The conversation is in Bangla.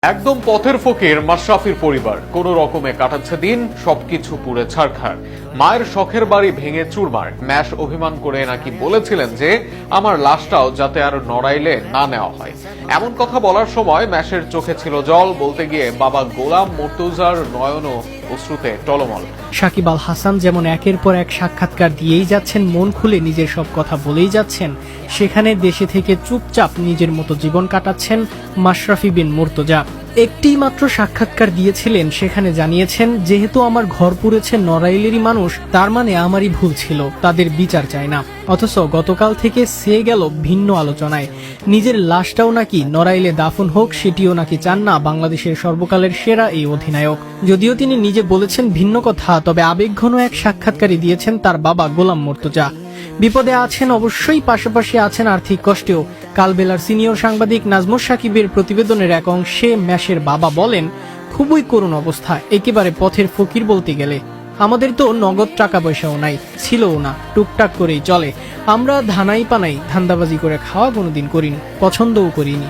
একদম পথের ফকির মাশরাফির পরিবার কোন রকমে কাটাচ্ছে দিন, সবকিছু পুড়ে ছারখার। মায়ের শখের বাড়ি ভেঙে চুরমার। ম্যাশ অভিমান করে নাকি বলেছিলেন যে আমার লাশটাও যাতে আর নড়াইলে না নেওয়া হয়। এমন কথা বলার সময় ম্যাশের চোখে ছিল জল, বলতে গিয়ে বাবা গোলাম মুর্তজার নয়নও অশ্রুতে টলমল। সাকিব আল হাসান যেমন একের পর এক সাক্ষাৎকার দিয়েই যাচ্ছেন, মন খুলে নিজের সব কথা বলেই যাচ্ছেন, সেখানে দেশে থেকে চুপচাপ নিজের মতো জীবন কাটাচ্ছেন মাশরাফি বিন মুর্তজা। একটি মাত্র সাক্ষাৎকার দিয়েছিলেন, সেখানে জানিয়েছেন যেহেতু আমার ঘর পুড়েছে নড়াইলেরই মানুষ, তার মানে আমারই ভুল ছিল, তাদের বিচার চাই না। অথচ গতকাল থেকে সে গেল ভিন্ন আলোচনায়। নিজের লাশটাও নাকি নড়াইলে দাফন হোক, সেটিও নাকি চান না বাংলাদেশের সর্বকালের সেরা এই অধিনায়ক। যদিও তিনি নিজে বলেছেন ভিন্ন কথা, তবে আবেগঘন এক সাক্ষাৎকারই দিয়েছেন তার বাবা গোলাম মুর্তজা। বিপদে আছেন অবশ্যই, পাশাপাশি আছেন আর্থিক কষ্টেও। কালবেলার সিনিয়র সাংবাদিক নাজমুস সাকিবের প্রতিবেদনের এক অংশে ম্যাশের বাবা বলেন, খুবই করুণ অবস্থা, একেবারে পথের ফকির বলতে গেলে। আমাদের তো নগদ টাকা পয়সাও নাই, ছিলও না, টুকটাক করেই চলে। আমরা ধানাই পানাই ধান্দাবাজি করে খাওয়া কোনোদিন করিনি, পছন্দও করিনি।